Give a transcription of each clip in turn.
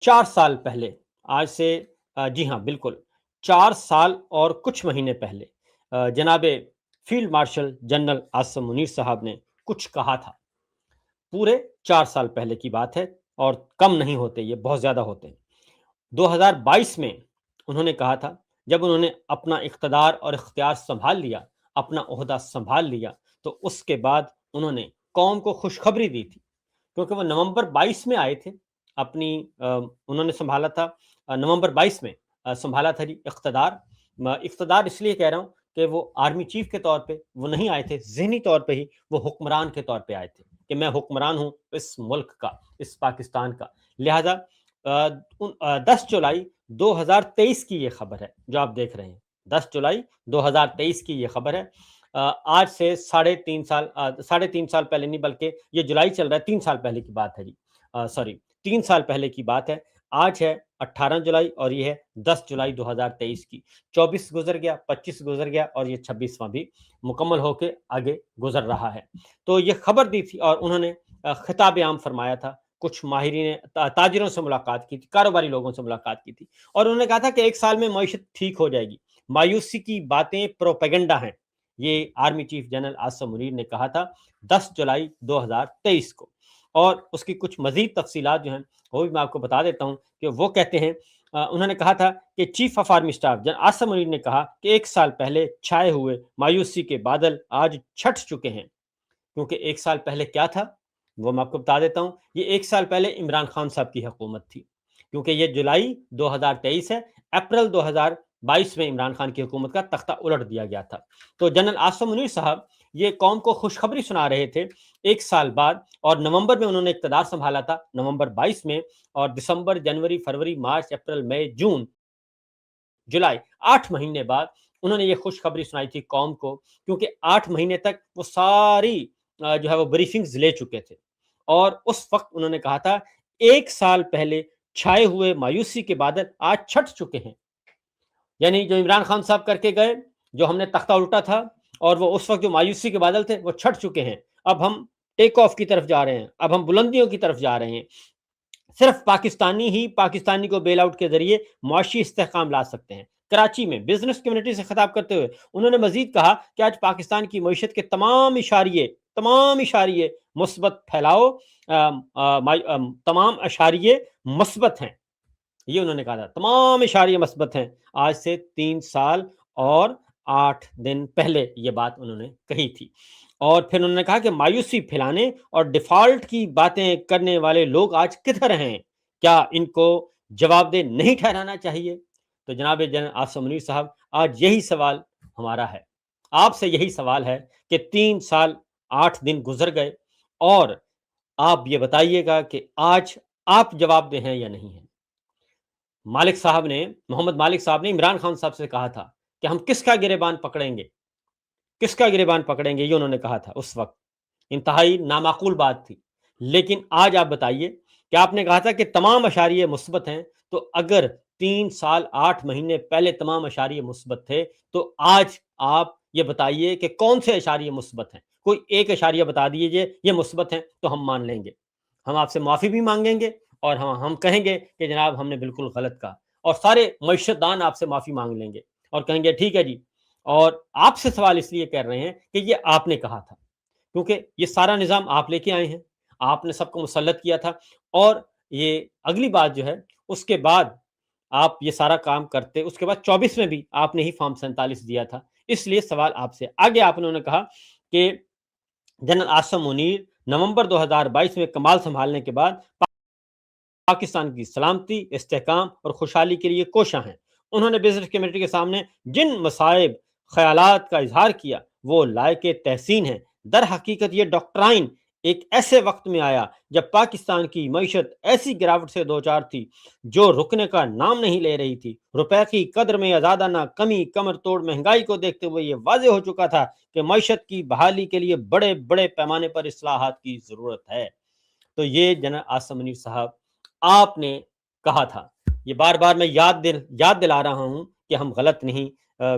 4 سال پہلے، آج سے جی ہاں بالکل 4 سال اور کچھ مہینے پہلے جناب field marshal general Asim Munir صاحب نے کچھ کہا تھا۔ پورے 4 سال پہلے کی بات ہے اور کم نہیں ہوتے، یہ بہت زیادہ ہوتے ہیں۔ 2022 میں انہوں نے کہا تھا، جب انہوں نے اپنا اقتدار اور اختیار سنبھال لیا، اپنا عہدہ سنبھال لیا، تو اس کے بعد انہوں نے قوم کو خوشخبری دی تھی، کیونکہ وہ نومبر 22 میں آئے تھے اپنی انہوں نے سنبھالا تھا نومبر 22 میں سنبھالا تھا جی اقتدار۔ اقتدار اس لیے کہہ رہا ہوں کہ وہ آرمی چیف کے طور پہ وہ نہیں آئے تھے، ذہنی طور پہ ہی وہ حکمران کے طور پہ آئے تھے کہ میں حکمران ہوں اس ملک کا، اس پاکستان کا۔ لہذا 10 جولائی 2023 کی یہ خبر ہے جو آپ دیکھ رہے ہیں، 10 جولائی 2023 کی یہ خبر ہے۔ آج سے 3.5 سال پہلے نہیں، بلکہ یہ جولائی چل رہا ہے، 3 سال پہلے کی بات ہے جی، سوری 3 سال پہلے کی بات ہے۔ آج ہے 18 جولائی اور یہ ہے 10 جولائی 2023 کی۔ 24 گزر گیا، 25 گزر گیا اور یہ 26واں بھی مکمل ہو کے آگے گزر رہا ہے۔ تو یہ خبر دی تھی اور انہوں نے خطاب عام فرمایا تھا، کچھ ماہرین تاجروں سے ملاقات کی تھی، کاروباری لوگوں سے ملاقات کی تھی، اور انہوں نے کہا تھا کہ 1 سال میں معیشت ٹھیک ہو جائے گی۔ مایوسی کی باتیں پروپیگنڈا ہیں، یہ army chief general Asim Munir نے کہا تھا 10 جولائی 2023 کو۔ اور اس کی کچھ مزید تفصیلات جو ہیں وہ بھی میں آپ کو بتا دیتا ہوں کہ وہ کہتے ہیں، انہوں نے کہا تھا کہ chief of army staff general Asim Munir نے کہا کہ 1 سال پہلے چھائے ہوئے مایوسی کے بادل آج چھٹ چکے ہیں۔ کیونکہ 1 سال پہلے کیا تھا وہ میں آپ کو بتا دیتا ہوں۔ یہ 1 سال پہلے عمران خان صاحب کی حکومت تھی، کیونکہ یہ جولائی 2023 ہے، اپریل 2022 میں عمران خان کی حکومت کا تختہ الٹ دیا گیا تھا۔ تو جنرل عاصم منیر صاحب یہ قوم کو خوشخبری سنا رہے تھے 1 سال بعد، اور نومبر میں انہوں نے اقتدار سنبھالا تھا، نومبر 22 میں، اور دسمبر، جنوری، فروری، مارچ، اپریل، مئی، جون، جولائی، 8 مہینے بعد انہوں نے یہ خوشخبری سنائی تھی قوم کو، کیونکہ 8 مہینے تک وہ ساری جو ہے وہ بریفنگز لے چکے تھے، اور اس وقت انہوں نے کہا تھا 1 سال پہلے چھائے ہوئے مایوسی کے بادل آج چھٹ چکے ہیں۔ یعنی جو عمران خان صاحب کر کے گئے، جو ہم نے تختہ الٹا تھا، اور وہ اس وقت جو مایوسی کے بادل تھے وہ چھٹ چکے ہیں۔ اب ہم ٹیک آف کی طرف جا رہے ہیں، اب ہم بلندیوں کی طرف جا رہے ہیں۔ صرف پاکستانی ہی پاکستانی کو بیل آؤٹ کے ذریعے معاشی استحکام لا سکتے ہیں۔ کراچی میں بزنس کمیونٹی سے خطاب کرتے ہوئے انہوں نے مزید کہا کہ آج پاکستان کی معیشت کے تمام اشاریے مثبت پھیلاؤ، تمام اشاریے مثبت ہیں۔ یہ انہوں نے کہا تھا تمام اشاریے مثبت ہیں، آج سے 3 سال اور 8 دن پہلے یہ بات انہوں نے کہی تھی۔ اور پھر انہوں نے کہا کہ مایوسی پھیلانے اور ڈیفالٹ کی باتیں کرنے والے لوگ آج کدھر ہیں، کیا ان کو جواب دہ نہیں ٹھہرانا چاہیے؟ تو جناب جنرل عاصم منیر صاحب، آج یہی سوال ہمارا ہے، آپ سے یہی سوال ہے کہ 3 سال 8 دن گزر گئے، اور آپ یہ بتائیے گا کہ آج آپ جواب دہ ہیں یا نہیں ہیں؟ محمد مالک صاحب نے عمران خان صاحب سے کہا تھا کہ ہم کس کا گریبان پکڑیں گے، کس کا گریبان پکڑیں گے، یہ انہوں نے کہا تھا اس وقت۔ انتہائی نامعقول بات تھی، لیکن آج آپ بتائیے کہ آپ نے کہا تھا کہ تمام اشاریے مثبت ہیں، تو اگر 3 سال 8 مہینے پہلے تمام اشاریے مثبت تھے، تو آج آپ یہ بتائیے کہ کون سے اشاریے مثبت ہیں؟ کوئی ایک اشاریہ بتا دیجیے یہ مثبت ہیں تو ہم مان لیں گے، ہم آپ سے معافی بھی مانگیں گے، اور ہم کہیں گے کہ جناب ہم نے بالکل غلط کہا، اور سارے معیشت دان آپ سے معافی مانگ لیں گے اور کہیں گے ٹھیک ہے جی۔ اور آپ سے سوال اس لیے کر رہے ہیں کہ یہ آپ نے کہا تھا، کیونکہ یہ سارا نظام آپ لے کے آئے ہیں، آپ نے سب کو مسلط کیا تھا، اور یہ اگلی بات جو ہے اس کے بعد آپ یہ سارا کام کرتے، اس کے بعد 24 میں بھی آپ نے ہی فارم 47 دیا تھا۔ اس لیے سوال آپ سے آگے، آپ نے کہا کہ جنرل عاصم منیر نومبر 2022 میں کمال سنبھالنے کے بعد پاکستان کی سلامتی، استحکام اور خوشحالی کے لیے کوشاں ہیں۔ انہوں نے بزنس کمیونٹی کے سامنے جن مصائب خیالات کا اظہار کیا وہ لائق تحسین ہیں۔ در حقیقت یہ ڈاکٹرائن ایک ایسے وقت میں آیا جب پاکستان کی معیشت ایسی گراوٹ سے دوچار تھی جو رکنے کا نام نہیں لے رہی تھی۔ روپے کی قدر میں ازادانہ کمی، کمر توڑ مہنگائی کو دیکھتے ہوئے یہ واضح ہو چکا تھا کہ معیشت کی بحالی کے لیے بڑے بڑے پیمانے پر اصلاحات کی ضرورت ہے۔ تو یہ جنرل عاصم منیر صاحب آپ نے کہا تھا۔ یہ بار بار میں یاد دلا رہا ہوں کہ ہم غلط نہیں،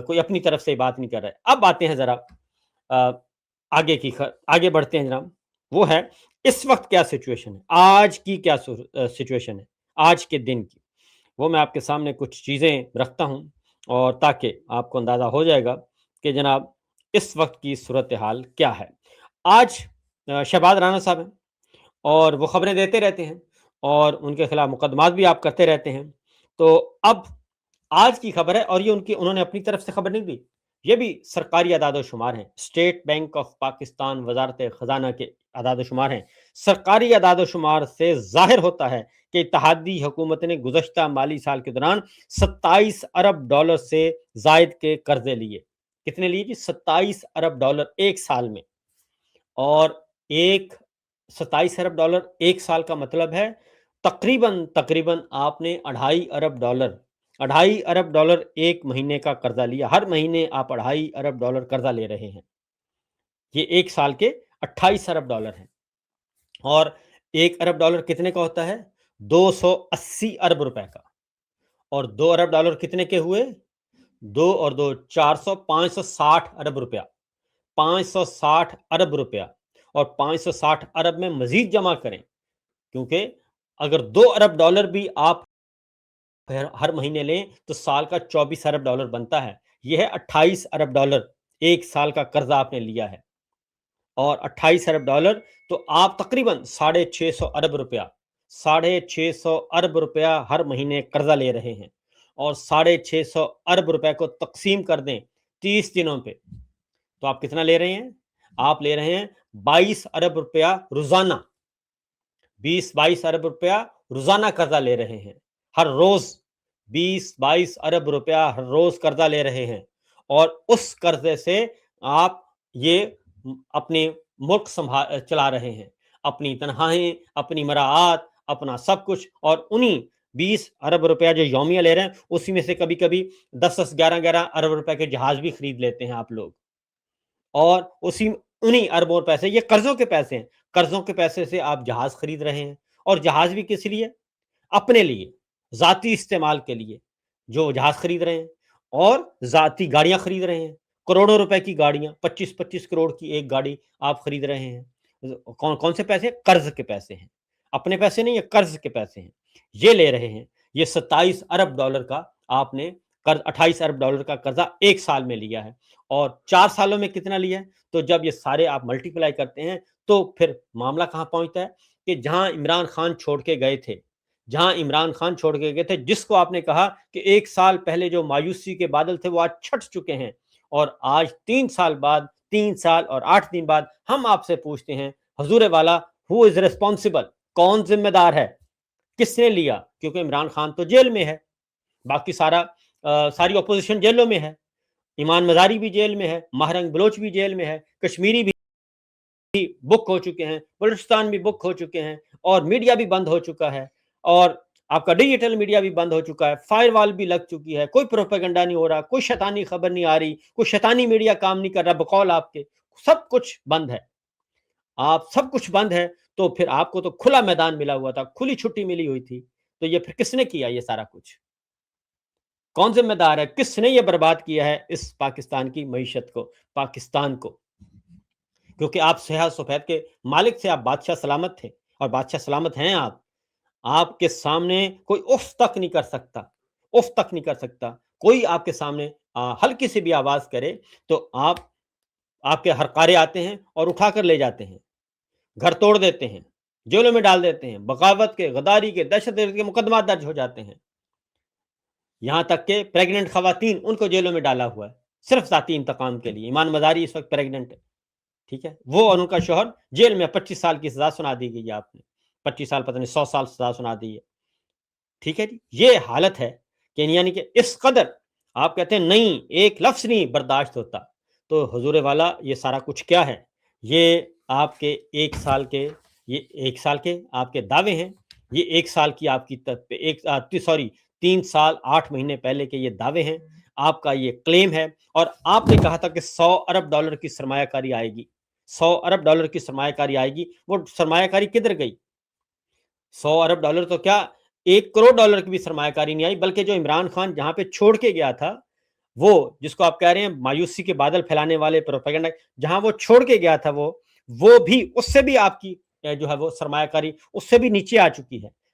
کوئی اپنی طرف سے بات نہیں کر رہے۔ اب آتے ہیں ذرا آگے بڑھتے ہیں جناب، وہ ہے اس وقت کیا سچویشن ہے، آج کی کیا سچویشن ہے۔ آج کے دن کی، وہ میں آپ کے سامنے کچھ چیزیں رکھتا ہوں، اور تاکہ آپ کو اندازہ ہو جائے گا کہ جناب اس وقت کی صورتحال کیا ہے۔ آج شہباز رانا صاحب ہیں، اور وہ خبریں دیتے رہتے ہیں، اور ان کے خلاف مقدمات بھی آپ کرتے رہتے ہیں۔ تو اب آج کی خبر ہے، اور یہ انہوں نے اپنی طرف سے خبر نہیں دی، یہ بھی سرکاری اعداد و شمار ہیں، اسٹیٹ بینک آف پاکستان وزارت خزانہ کے اعداد و شمار ہیں۔ سرکاری اعداد و شمار سے ظاہر ہوتا ہے کہ اتحادی حکومت نے گزشتہ مالی سال کے دوران 27 ارب ڈالر سے زائد کے قرضے لیے۔ کتنے لیے جی؟ 27 ارب ڈالر ایک سال میں۔ اور ایک 27 ارب ڈالر ایک سال کا مطلب ہے تقریباً آپ نے 2.5 ارب ڈالر ایک مہینے کا قرضہ لیا۔ ہر مہینے آپ 2.5 ارب ڈالر قرضہ لے رہے ہیں۔ یہ ایک سال کے 28 ارب ڈالر ہیں۔ اور 1 ارب ڈالر کتنے کا ہوتا ہے؟ 280 ارب روپے کا۔ اور 2 ارب ڈالر کتنے کے ہوئے؟ 2 اور 2 400، 560 ارب روپیہ۔ 560 ارب روپیہ، اور 560 ارب میں مزید جمع کریں، کیونکہ اگر 2 ارب ڈالر بھی آپ ہر مہینے لیں تو سال کا 24 ارب ڈالر بنتا ہے۔ یہ ہے 28 ارب ڈالر ایک سال کا قرضہ آپ نے لیا ہے۔ اور 28 ارب ڈالر تو آپ تقریباً 650 ارب روپیہ 650 ارب روپیہ ہر مہینے قرضہ لے رہے ہیں، اور 650 ارب روپے کو تقسیم کر دیں 30 دنوں پہ، تو آپ کتنا لے رہے ہیں؟ آپ لے رہے ہیں 22 ارب روپیہ روزانہ۔ 22 ارب روپیہ روزانہ قرضہ لے رہے ہیں، ہر روز 22 ارب روپیہ ہر روز قرضہ لے رہے ہیں۔ اور اس قرضے سے آپ یہ اپنے ملک چلا رہے ہیں، اپنی تنخواہیں، اپنی مراعات، اپنا سب کچھ، اور انہی 20 ارب روپیہ جو یومیہ لے رہے ہیں اسی میں سے کبھی کبھی 10 11 ارب روپے کے جہاز بھی خرید لیتے ہیں آپ لوگ۔ اور انہی اربوں پیسے، یہ قرضوں کے پیسے ہیں، قرضوں کے پیسے سے آپ جہاز خرید رہے ہیں، اور جہاز بھی کس لیے؟ اپنے لیے، ذاتی استعمال کے لیے جو جہاز خرید رہے ہیں، اور ذاتی گاڑیاں خرید رہے ہیں، کروڑوں روپے کی گاڑیاں، 25 کروڑ کی ایک گاڑی آپ خرید رہے ہیں۔ کون سے پیسے؟ قرض کے پیسے ہیں، اپنے پیسے نہیں، یہ قرض کے پیسے ہیں، یہ لے رہے ہیں۔ یہ 27 ارب ڈالر کا آپ نے 28 ارب ڈالر کا قرضہ ایک سال میں لیا ہے، اور 4 سالوں میں کتنا لیا ہے؟ تو جب یہ سارے آپ ملٹی پلائی کرتے ہیں تو پھر معاملہ کہاں پہنچتا ہے کہ جہاں عمران خان چھوڑ کے گئے تھے، جس کو آپ نے کہا کہ ایک سال پہلے جو مایوسی کے بادل تھے وہ آج چھٹ چکے ہیں، اور آج 3 سال اور 8 دن بعد ہم آپ سے پوچھتے ہیں حضور والا، ہو از ریسپانسبل؟ کون ذمہ دار ہے؟ کس نے لیا؟ کیونکہ عمران خان تو جیل میں ہے، باقی ساری اپوزیشن جیلوں میں ہے، ایمان مزاری بھی جیل میں ہے، مہرنگ بلوچ بھی جیل میں ہے، کشمیری بھی بک ہو چکے ہیں، بلوچستان بھی بک ہو چکے ہیں، اور میڈیا بھی بند ہو چکا ہے، اور آپ کا ڈیجیٹل میڈیا بھی بند ہو چکا ہے، فائر وال بھی لگ چکی ہے، کوئی پروپیگنڈا نہیں ہو رہا، کوئی شیطانی خبر نہیں آ رہی، کوئی شیطانی میڈیا کام نہیں کر رہا بقول آپ کے، سب کچھ بند ہے۔ سب کچھ بند ہے، تو پھر آپ کو تو کھلا میدان ملا ہوا تھا، کھلی چھٹی ملی ہوئی تھی، تو یہ پھر کس نے کیا یہ سارا کچھ؟ کون ذمہ دار ہے؟ کس نے یہ برباد کیا ہے اس پاکستان کی معیشت کو، پاکستان کو؟ کیونکہ آپ سیاہ سفید کے مالک تھے، آپ بادشاہ سلامت تھے، اور بادشاہ سلامت ہیں آپ کے سامنے کوئی اف تک نہیں کر سکتا، کوئی آپ کے سامنے ہلکی سی بھی آواز کرے تو آپ کے ہرکارے آتے ہیں اور اٹھا کر لے جاتے ہیں، گھر توڑ دیتے ہیں، جیلوں میں ڈال دیتے ہیں، بغاوت کے، غداری کے، دہشت گردی کے مقدمات درج ہو جاتے ہیں، یہاں تک کہ پریگننٹ خواتین ان کو جیلوں میں ڈالا ہوا ہے صرف ذاتی انتقام کے لیے۔ ایمان مزاری اس وقت پریگننٹ ہے، ٹھیک ہے، وہ اور ان کا شوہر جیل میں، 25 سال کی سزا سنا دی گئی ہے، آپ نے 25 سال، پتہ نہیں 100 سال سزا سنا دی ہے، ٹھیک ہے جی۔ یہ حالت ہے کہ یعنی کہ اس قدر آپ کہتے ہیں نہیں، ایک لفظ نہیں برداشت ہوتا، تو حضور والا یہ سارا کچھ کیا ہے؟ یہ آپ کے ایک سال کے آپ کے دعوے ہیں، یہ ایک سال کی آپ کی 3 سال 8 مہینے پہلے کے یہ دعوے ہیں، آپ کا یہ کلیم ہے، اور آپ نے کہا تھا کہ 100 ارب ڈالر کی سرمایہ کاری آئے گی، 100 ارب ڈالر کی سرمایہ کاری آئے گی، وہ سرمایہ کاری کدھر گئی؟ 100 ارب ڈالر تو کیا 1 کروڑ ڈالر کی بھی سرمایہ کاری نہیں آئی، بلکہ جو عمران خان جہاں پہ چھوڑ کے گیا تھا، وہ جس کو آپ کہہ رہے ہیں مایوسی کے بادل پھیلانے والے پروپیگنڈا، جہاں وہ چھوڑ کے گیا تھا، وہ بھی اس سے بھی آپ کی جو ہے وہ سرمایہ کاری اس سے بھی نیچے آ چکی ہے،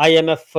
IMF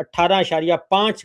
18.5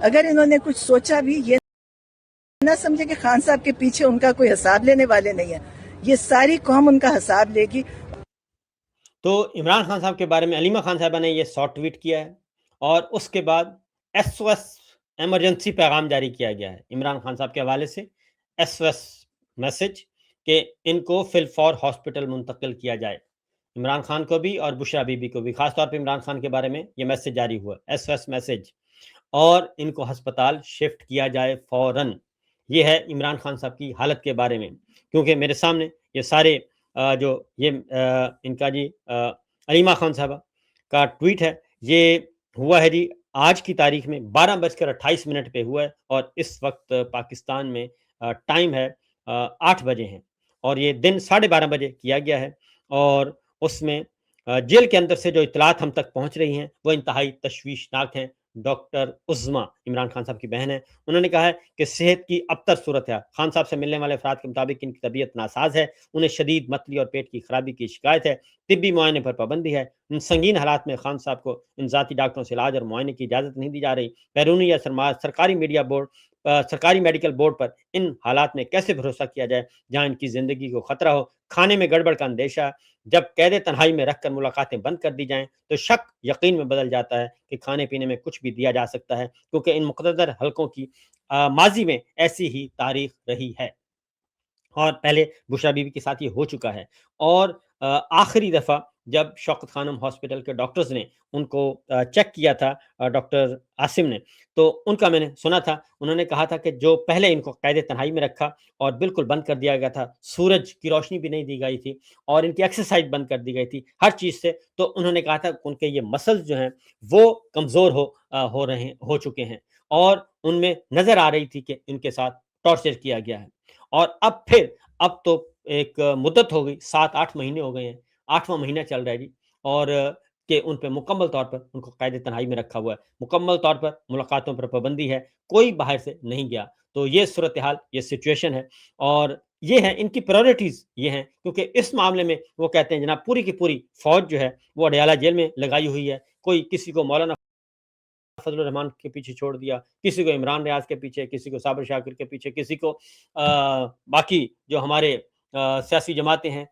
اگر انہوں نے کچھ سوچا بھی، یہ نہ سمجھے کہ خان صاحب کے پیچھے ان کا کوئی حساب لینے والے نہیں ہے، یہ ساری قوم ان کا حساب لے گی۔ تو عمران خان صاحب کے بارے میں علیمہ خان صاحبہ نے یہ شارٹ ٹویٹ کیا ہے، اور اس کے بعد ایس او ایس ایمرجنسی پیغام جاری کیا گیا ہے عمران خان صاحب کے حوالے سے، ایس او ایس میسج کہ ان کو فی الفور ہاسپٹل منتقل کیا جائے، عمران خان کو بھی اور بشرا بی بی کو بھی، خاص طور پہ عمران خان کے بارے میں یہ میسج جاری ہوا، ایس او ایس میسج، اور ان کو ہسپتال شفٹ کیا جائے فوراً۔ یہ ہے عمران خان صاحب کی حالت کے بارے میں، کیونکہ میرے سامنے یہ سارے جو یہ ان کا جی علیمہ خان صاحبہ کا ٹویٹ ہے، یہ ہوا ہے جی آج کی تاریخ میں 12:28 پہ ہوا ہے، اور اس وقت پاکستان میں ٹائم ہے 8 بجے ہیں، اور یہ دن 12:30 بجے کیا گیا ہے، اور اس میں جیل کے اندر سے جو اطلاعات ہم تک پہنچ رہی ہیں وہ انتہائی تشویشناک ہیں۔ ڈاکٹر عظما عمران خان صاحب کی بہن ہے، انہوں نے کہا ہے کہ صحت کی ابتر صورت ہے، خان صاحب سے ملنے والے افراد کے مطابق ان کی طبیعت ناساز ہے، انہیں شدید متلی اور پیٹ کی خرابی کی شکایت ہے، طبی معائنے پر پابندی ہے، ان سنگین حالات میں خان صاحب کو ان ذاتی ڈاکٹروں سے علاج اور معائنے کی اجازت نہیں دی جا رہی، بیرونی یا سرکاری میڈیکل بورڈ پر ان حالات میں کیسے بھروسہ کیا جائے جہاں ان کی زندگی کو خطرہ ہو، کھانے میں گڑبڑ کا اندیشہ، جب قید تنہائی میں رکھ کر ملاقاتیں بند کر دی جائیں تو شک یقین میں بدل جاتا ہے کہ کھانے پینے میں کچھ بھی دیا جا سکتا ہے، کیونکہ ان مقتدر حلقوں کی ماضی میں ایسی ہی تاریخ رہی ہے، اور پہلے بشرا بی بی کے ساتھ یہ ہو چکا ہے۔ اور آخری دفعہ جب شوکت خانم ہاسپٹل کے ڈاکٹرز نے ان کو چیک کیا تھا، ڈاکٹر عاصم نے، تو ان کا میں نے سنا تھا، انہوں نے کہا تھا کہ جو پہلے ان کو قید تنہائی میں رکھا اور بالکل بند کر دیا گیا تھا، سورج کی روشنی بھی نہیں دی گئی تھی، اور ان کی ایکسرسائز بند کر دی گئی تھی ہر چیز سے، تو انہوں نے کہا تھا کہ ان کے یہ مسلز جو ہیں وہ کمزور ہو چکے ہیں، اور ان میں نظر آ رہی تھی کہ ان کے ساتھ ٹارچر کیا گیا ہے، اور اب تو ایک مدت ہو گئی، 7-8 مہینے ہو گئے ہیں، 8واں مہینہ چل رہا ہے جی، اور کہ ان پہ مکمل طور پر ان کو قید تنہائی میں رکھا ہوا ہے، مکمل طور پر ملاقاتوں پر پابندی ہے، کوئی باہر سے نہیں گیا۔ تو یہ صورتحال، یہ سچویشن ہے، اور یہ ہے ان کی پرائورٹیز، یہ ہیں، کیونکہ اس معاملے میں وہ کہتے ہیں جناب پوری کی پوری فوج جو ہے وہ اڈیالہ جیل میں لگائی ہوئی ہے، کوئی کسی کو مولانا فضل الرحمان کے پیچھے چھوڑ دیا، کسی کو عمران ریاض کے پیچھے، کسی کو صابر شاکر کے پیچھے، کسی کو باقی جو ہمارے سیاسی جماعتیں ہیں،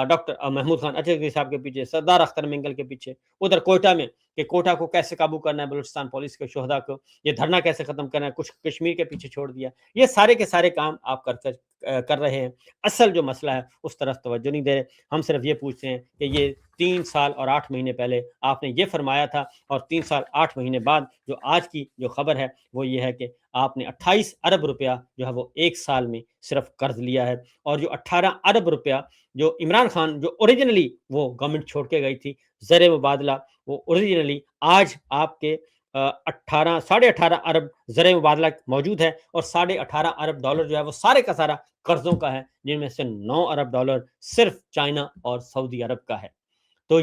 ڈاکٹر محمود خان اچھے صاحب کے پیچھے، سردار اختر منگل کے پیچھے، ادھر کوئٹہ میں کہ کوئٹہ کو کیسے قابو کرنا ہے، بلوچستان پولیس کے شہداء کو یہ دھرنا کیسے ختم کرنا ہے، کچھ کشمیر کے پیچھے چھوڑ دیا، یہ سارے کے سارے کام آپ کر رہے ہیں، اصل جو مسئلہ ہے اس طرف توجہ نہیں دے رہے، ہم صرف یہ پوچھتے ہیں کہ یہ 3 سال اور 8 مہینے پہلے آپ نے یہ فرمایا تھا، اور 3 سال 8 مہینے بعد جو آج کی جو خبر ہے وہ یہ ہے کہ آپ نے 28 ارب روپیہ جو ہے وہ 1 سال میں صرف قرض لیا ہے، اور جو 18 ارب روپیہ جو عمران خان جو اوریجنلی وہ گورنمنٹ چھوڑ کے گئی تھی زر مبادلہ، وہ اوریجنلی آج آپ کے 18.5 ارب زر مبادلہ موجود ہے، اور 18.5 ارب ڈالر جو ہے وہ سارے کا سارا قرضوں کا ہے، جن میں سے 9 ارب ڈالر صرف چائنا اور سعودی عرب کا ہے۔